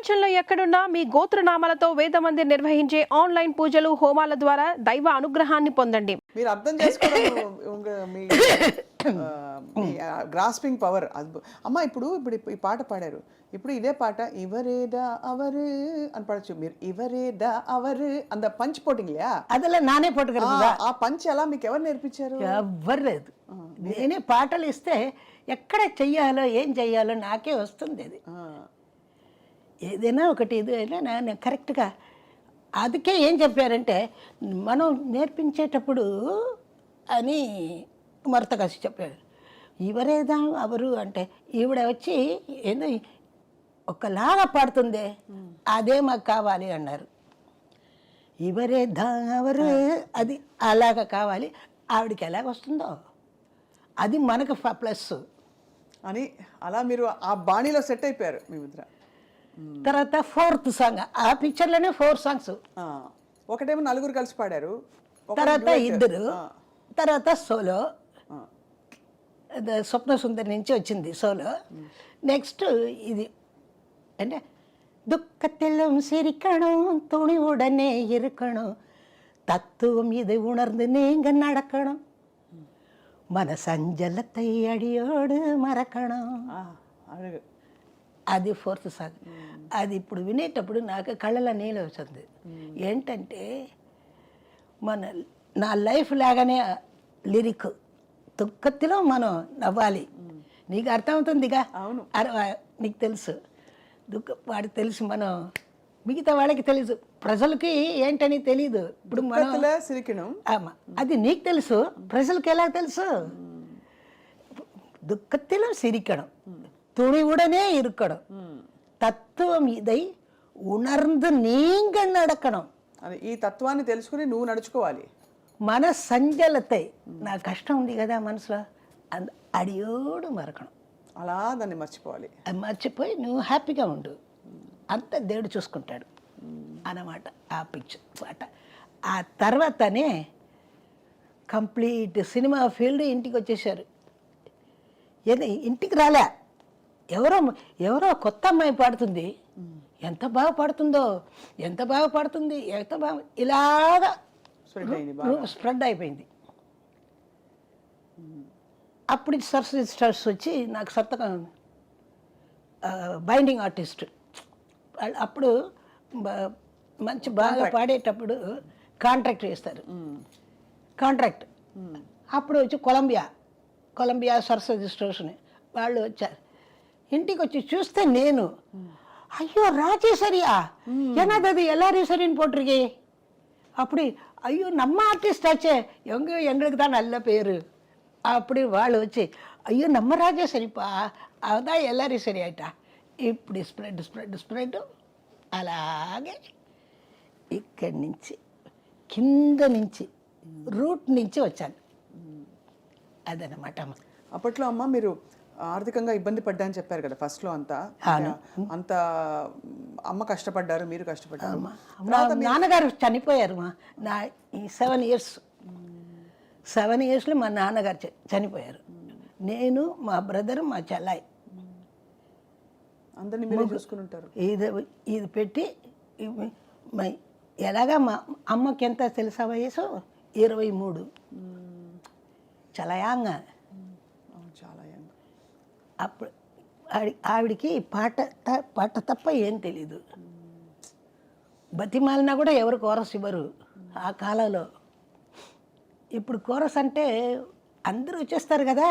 ప్రపంచంలో ఎక్కడున్నా మీ గోత్రనామాలతో వేదమందిర్ నిర్వహించే ఆన్లైన్ పూజలు హోమాల ద్వారా దైవ అనుగ్రహాన్ని పొందండి. మీరు అర్థం చేసుకోవడం మీ గ్రాస్పింగ్ పవర్ అమ్మ. ఇప్పుడు ఈ పాట పాడారు, ఇప్పుడు ఇదే పాట ఇవరేదా అవరు అని పాడచ్చు మీరు. ఇవరేదా అవరు అంత పంచ్ పోటింగ్లే అదలా నానే పోటుగా ఆ పంచ్ ఎలా మీకు ఎవరు నేర్పించారు? ఎవ్వరు లేదు. నేనే పాటలు ఇస్తే ఎక్కడ చెయ్యాలో ఏం చెయ్యాలో నాకే వస్తుంది. అది ఏదైనా ఒకటి ఏదైనా నేను కరెక్ట్గా అందుకే ఏం చెప్పారంటే మనం నేర్పించేటప్పుడు అని మరత కాసి చెప్పారు. ఎవరేదా అవరు అంటే ఈవిడ వచ్చి ఏదో ఒకలాగా పాడుతుంది, అదే మాకు కావాలి అన్నారు. ఎవరేదా అవరు అది అలాగా కావాలి, ఆవిడకి ఎలాగ వస్తుందో అది మనకు ప్లస్ అని అలా మీరు ఆ బాణీలో సెట్ అయిపోయారు మీ ముద్ర. తర్వాత 4th సాంగ్, ఆ పిక్చర్లోనే 4 సాంగ్స్. ఒకటేమో నలుగురు కలిసి పాడారు, తర్వాత ఇద్దరు, తర్వాత సోలో స్వప్న సుందరి నుంచి వచ్చింది సోలో. నెక్స్ట్ ఇది అంటే துக்கத்திலும் சிரிக்கணும் துணிவுடனே இருக்கணும் தத்துவம் இது உணர்ந்து நீங்க நடக்கணும் మన సంజలத்தை అడియోడు మరకణం. అది 4th సాంగ్. అది ఇప్పుడు వినేటప్పుడు నాకు కళ్ళలో నీళ్ళు వచ్చింది. ఏంటంటే నా లైఫ్ లాగానే లిరిక్. దుఃఖతిలో మనం నవ్వాలి. నీకు అర్థమవుతుందిగా, నీకు తెలుసు వాడికి తెలుసు, మనం మిగతా వాళ్ళకి తెలుసు, ప్రజలకి ఏంటని తెలీదు. ఇప్పుడు మనం అది నీకు తెలుసు, ప్రజలకి ఎలా తెలుసు? దుఃఖతిలో సిరికడం துணிவுடனே இருக்கணும் తత్వం ఇదై ఉణర్ந்து నీంగ నడకడం. ఈ తత్వాన్ని తెలుసుకుని నువ్వు నడుచుకోవాలి. మన సంజలతై నా కష్టం ఉంది కదా మనసులో, అడియోడు మరకడం. అలా దాన్ని మర్చిపోవాలి. అది మర్చిపోయి నువ్వు హ్యాపీగా ఉండు, అంత దేవుడు చూసుకుంటాడు అన్నమాట ఆ పిక్చర్ పాట. ఆ తర్వాతనే కంప్లీట్ సినిమా ఫీల్డ్ ఇంటికి వచ్చేసారు. ఇంటికి రాలే, ఎవరో కొత్త అమ్మాయి పాడుతుంది, ఎంత బాగా పాడుతుందో, ఎంత బాగా పాడుతుంది, ఎంత బాగా ఇలాగా స్ప్రెడ్ అయిపోయింది. అప్పుడు సరస్వతి స్టార్స్ వచ్చి నాకు సంతకం, బైండింగ్ ఆర్టిస్ట్. అప్పుడు మంచి బాగా పాడేటప్పుడు కాంట్రాక్ట్ చేస్తారు, కాంట్రాక్ట్. అప్పుడు వచ్చి కొలంబియా సరస్వతి స్టోర్స్ని వాళ్ళు వచ్చారు. ఇంటికి వచ్చి చూస్తే నేను, ஐயோ ராஜேஸ்வரியா என்னது எல்லாரையும் சரின்னு போட்டிருக்கே. அப்படி ஐயோ நம்ம ஆர்டிஸ்ட் ஆச்சே, எங்களுக்கு தான் நல்ல பேர். அப்படி వాళ్ళు వచ్చి అయ్యో నమ్మ రాజేశ్వరిపా అதான் எல்லாரையும் సరి ఆయిటా. ఇప్పుడు స్ప్రెడ్ అలాగే ఇక్కడి నుంచి కింద నుంచి రూట్ నుంచి వచ్చాను. అదనమాట. అప్పట్లో అమ్మ మీరు ఆర్థికంగా ఇబ్బంది పడ్డా అని చెప్పారు కదా ఫస్ట్లో. అంత అమ్మ కష్టపడ్డారు, మీరు కష్టపడ్డారు. నాన్నగారు చనిపోయారు నా ఈ 7 ఇయర్స్లో మా నాన్నగారు చనిపోయారు. నేను, మా బ్రదర్, మా చెల్లాయి అందరినీ మీరు చూసుకుని ఉంటారు. ఇది పెట్టి ఎలాగా మా అమ్మకి ఎంత తెలుసా వయసు? 23. చాలా యాంగ్. అప్పుడు ఆవిడికి పాట తప్ప ఏం తెలీదు. బతిమాలినా కూడా ఎవరు కోరస్ ఇవ్వరు ఆ కాలంలో. ఇప్పుడు కోరస్ అంటే అందరూ వచ్చేస్తారు కదా,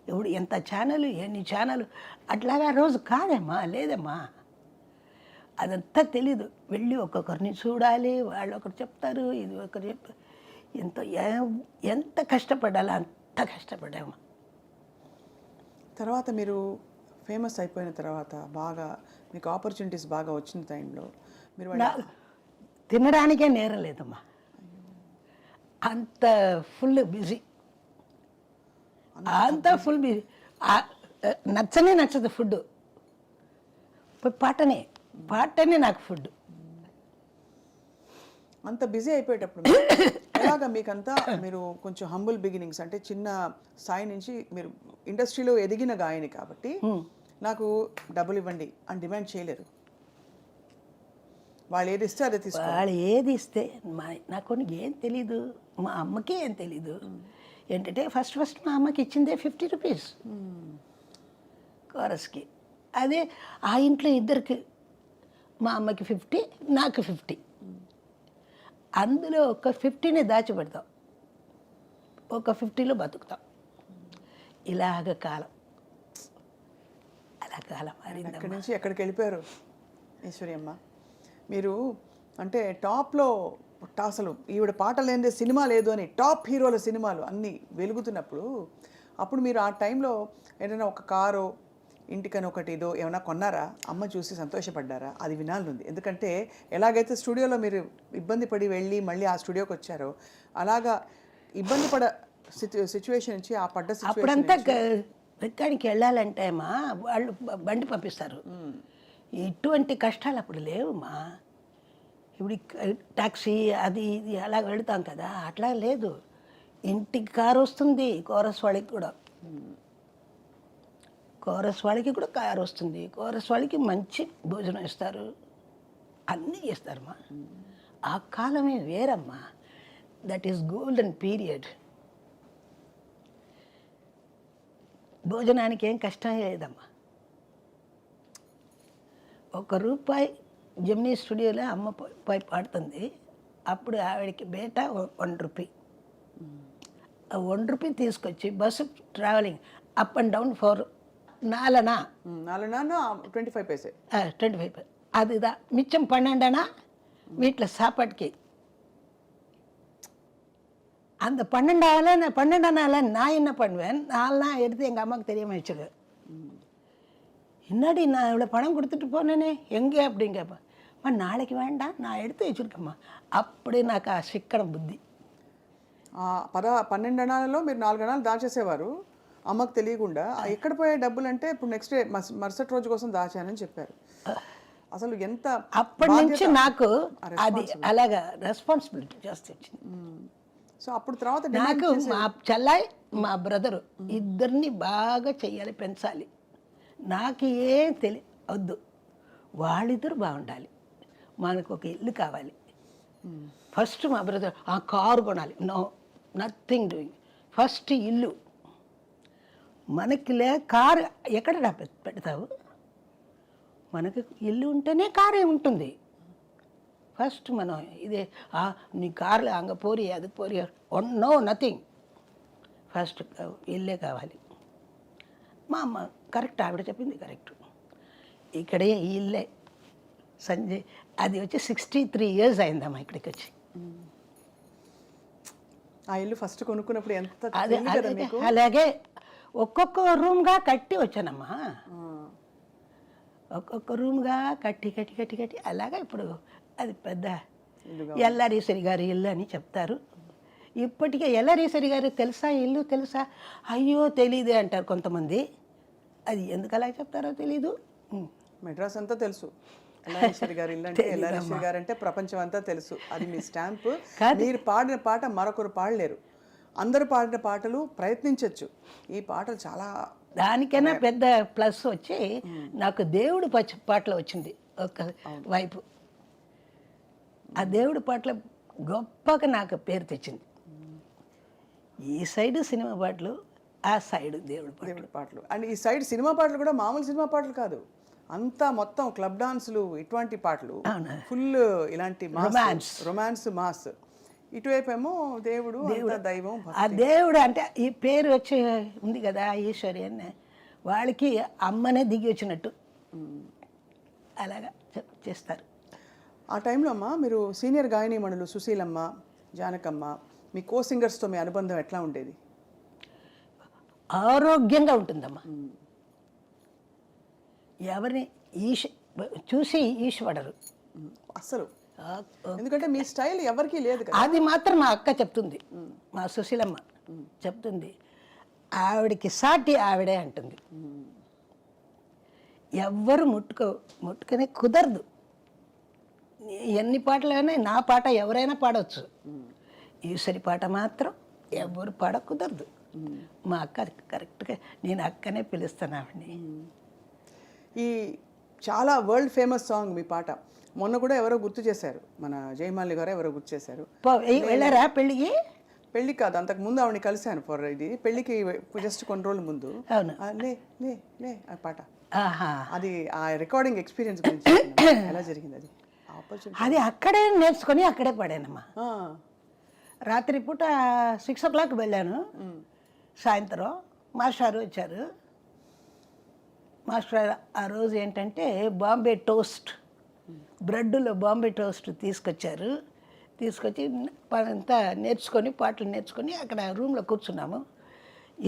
ఇప్పుడు ఎంత ఛానల్, ఎన్ని ఛానల్, అట్లాగా రోజు కాదమ్మా, లేదమ్మా, అదంతా తెలీదు. వెళ్ళి ఒక్కొక్కరిని చూడాలి, వాళ్ళు ఒకరు చెప్తారు, ఇది ఒకరు చెప్తారు. ఎంత కష్టపడాలో అంత కష్టపడామా. తర్వాత మీరు ఫేమస్ అయిపోయిన తర్వాత బాగా మీకు ఆపర్చునిటీస్ బాగా వచ్చిన టైంలో మీరు తినడానికే నేరం లేదమ్మా, అంత ఫుల్ బిజీ, అంత ఫుల్ బిజీ. నచ్చదు ఫుడ్, పాటనే నాకు ఫుడ్. అంత బిజీ అయిపోయేటప్పుడు ఎలాగా మీకంతా మీరు కొంచెం హంబుల్ బిగినింగ్స్, అంటే చిన్న స్థాయి నుంచి మీరు ఇండస్ట్రీలో ఎదిగిన గాయని కాబట్టి నాకు డబ్బులు ఇవ్వండి అని డిమాండ్ చేయలేరు. వాళ్ళు ఏది ఇస్తే అదే తీసుకో. వాళ్ళు ఏది ఇస్తే నాకు కొన్ని ఏం తెలీదు, మా అమ్మకి ఏం తెలీదు. ఏంటంటే ఫస్ట్ మా అమ్మకి ఇచ్చిందే 50 రూపీస్ కోరస్కి. అదే ఆ ఇంట్లో ఇద్దరికి, మా అమ్మకి 50, నాకు 50. అందులో ఒక 50ని దాచిపెడతాం, ఒక 50లో బతుకుతాం. ఇలాగ కాలం, అలా కాలం మారింది. అక్కడి నుంచి ఎక్కడికి వెళ్ళిపోయారు ఈశ్వరి అమ్మ మీరు? అంటే టాప్లో అసలు ఈవిడ పాట లేనిదే సినిమా లేదు అని టాప్ హీరోల సినిమాలు అన్నీ వెలుగుతున్నప్పుడు, అప్పుడు మీరు ఆ టైంలో ఏదైనా ఒక కారో ఇంటికని ఒకటి ఏదో ఏమైనా కొన్నారా? అమ్మ చూసి సంతోషపడ్డారా? అది వినాలనుంది. ఎందుకంటే ఎలాగైతే స్టూడియోలో మీరు ఇబ్బంది పడి వెళ్ళి మళ్ళీ ఆ స్టూడియోకి వచ్చారో, అలాగా ఇబ్బంది పడ సిచ్యువేషన్ నుంచి ఆ పడ్డ అప్పుడంతా రికార్డింగ్కి వెళ్ళాలంటే మా వాళ్ళు బండి పంపిస్తారు. ఇటువంటి కష్టాలు అప్పుడు లేవుమా. ఇప్పుడు ట్యాక్సీ అది ఇది అలా వెళతాం కదా, అట్లా లేదు. ఇంటికి కారు వస్తుంది, కోరస్ వాళ్ళకి కూడా కారు వస్తుంది, కోరస్ వాళ్ళకి మంచి భోజనం ఇస్తారు, అన్నీ ఇస్తారమ్మా. ఆ కాలమే వేరమ్మా. That is golden period. భోజనానికి ఏం కష్టం లేదమ్మా. ₹1 జెమినీ స్టూడియోలో అమ్మ పోయి పాడుతుంది. అప్పుడు ఆవిడకి బేట ₹1. ఆ ₹1 తీసుకొచ్చి bus travelling up and down for 4 25 paise 25. அதுதா மிச்சம் 12 வீட்டில் சாப்பாட்டுக்கு. அந்த 12 நான் என்ன பண்ணுவேன், 4 எடுத்து எங்கள் அம்மாவுக்கு தெரியாமல் வச்சுருவேன். என்னடி நான் இவ்வளோ பணம் கொடுத்துட்டு போனேனே எங்கே அப்படின்னு கேட்பேன். அம்மா நாளைக்கு வேண்டாம், நான் எடுத்து வச்சுருக்கேம்மா. அப்படி నాకు ఆ శిక్షణ బుద్ధి. 12 అణాలలో మీరు 4 అణాలు దాచేసేవారు అమ్మకు తెలియకుండా. ఎక్కడ పోయే డబ్బులు అంటే ఇప్పుడు నెక్స్ట్ డే మరుసటి రోజు కోసం దాచానని చెప్పారు. అసలు ఎంత అప్పటి నుంచి నాకు అది అలాగా రెస్పాన్సిబిలిటీ చేస్తే వచ్చింది. సో అప్పుడు తర్వాత నాకు మా చెల్లాయి మా బ్రదరు ఇద్దరిని బాగా చెయ్యాలి, పెంచాలి. నాకు ఏం వద్దు, వాళ్ళిద్దరు బాగుండాలి, మనకు ఒక ఇల్లు కావాలి. ఫస్ట్ మా బ్రదర్ ఆ కారు కొనాలి, నో నథింగ్ డూయింగ్. ఫస్ట్ ఇల్లు మనకి కారు ఎక్కడ పెడతావు? మనకి ఇల్లు ఉంటేనే కారే ఉంటుంది. ఫస్ట్ మనం ఇదే నీ కార్లు అంగ పోరి అది పోరి, నో నథింగ్. ఫస్ట్ ఇల్లే కావాలి. మా అమ్మ కరెక్ట్, ఆవిడ చెప్పింది కరెక్ట్. ఇక్కడే ఈ ఇల్లే సంజయ్ అది వచ్చి 63 years అయిందమ్మా ఇక్కడికి వచ్చి. ఆ ఇల్లు ఫస్ట్ కొనుక్కున్నప్పుడు ఎంత అదే అలాగే ఒక్కొక్క రూమ్గా కట్టి వచ్చానమ్మా. ఒక్కొక్క రూమ్గా కట్టి అలాగా ఇప్పుడు అది పెద్ద ఎల్లారీశ్వరి గారి ఇల్లు అని చెప్తారు. ఇప్పటికే ఎల్లారీశ్వరి గారు తెలుసా ఇల్లు తెలుసా? అయ్యో తెలీదే అంటారు కొంతమంది. అది ఎందుకు అలా చెప్తారో తెలీదు. మెడ్రాస్ అంతా తెలుసు ఎల్లారీశ్వరి గారి ఇల్లు అంటే. ఎల్లారీశ్వరి గారు అంటే ప్రపంచం అంతా తెలుసు. అది మీ స్టాంపు. మీరు పాడిన పాట మరొకరు పాడలేరు. అందరూ పాడిన పాటలు ప్రయత్నించవచ్చు, ఈ పాటలు చాలా దానికైనా పెద్ద ప్లస్ వచ్చి నాకు దేవుడు పాటలు వచ్చింది ఒక వైపు. ఆ దేవుడి పాటలు గొప్పగా నాకు పేరు తెచ్చింది. ఈ సైడు సినిమా పాటలు, ఆ సైడు దేవుడి పాటలు. అండ్ ఈ సైడ్ సినిమా పాటలు కూడా మామూలు సినిమా పాటలు కాదు, అంతా మొత్తం క్లబ్ డాన్సులు ఇటువంటి పాటలు, ఫుల్ ఇలాంటి రొమాన్స్ మాస్. ఇటువైపు ఏమో దేవుడు దైవం. ఆ దేవుడు అంటే ఈ పేరు వచ్చి ఉంది కదా ఈశ్వరి అని, వాళ్ళకి అమ్మనే దిగి వచ్చినట్టు అలాగా చేస్తారు. ఆ టైంలో అమ్మ మీరు సీనియర్ గాయనీమణులు సుశీలమ్మ, జానకమ్మ, మీ కో సింగర్స్తో మీ అనుబంధం ఎట్లా ఉండేది? ఆరోగ్యంగా ఉంటుందమ్మా. ఎవరిని చూసి ఈశ్వడరు అసలు. ఎందుకంటే మీ స్టైల్ ఎవరికీ లేదు కదా. అది మాత్రం మా అక్క చెప్తుంది, మా సుశీలమ్మ చెప్తుంది. ఆవిడకి సాటి ఆవిడే అంటుంది. ఎవ్వరు ముట్టుకొని కుదరదు. ఎన్ని పాటలైనా నా పాట ఎవరైనా పాడవచ్చు, ఈశ్వరి పాట మాత్రం ఎవరు పాడ కుదరదు. మా అక్క కరెక్ట్గా, నేను అక్కనే పిలుస్తాను ఆవిడని. ఈ చాలా వరల్డ్ ఫేమస్ సాంగ్ మీ పాట. మొన్న కూడా ఎవరో గుర్తు చేశారు, మన జయమాలి గారు ఎవరో గుర్తు చేశారు. వెళ్ళారా పెళ్ళికి? పెళ్ళికి కాదు, అంతకు ముందు ఆవిడని కలిశాను ఫర్ ఇది పెళ్ళికి జస్ట్ కొన్ని రోజుల ముందు. అవును. లే లే లే ఆ పాట, ఆహా. అది ఆ రికార్డింగ్ ఎక్స్పీరియన్స్ గురించి చెప్తున్నాను. ఎలా జరిగింది అది ఆపర్చునిటీ? అది అక్కడే నేర్చుకొని అక్కడే పడానమ్మా. రాత్రిపూట 6 o'clock వెళ్ళాను. సాయంత్రం మాస్టర్ వచ్చారు. మాస్టర్ ఆ రోజు ఏంటంటే బాంబే టోస్ట్, బ్రెడ్లో బాంబే టోస్ట్ తీసుకొచ్చారు. తీసుకొచ్చి అంతా నేర్చుకొని పాటలు నేర్చుకొని అక్కడ రూమ్లో కూర్చున్నాము.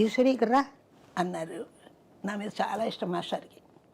ఈశ్వరి ఇక్కడ రా అన్నారు. నా మీద చాలా ఇష్టం మాస్టర్కి.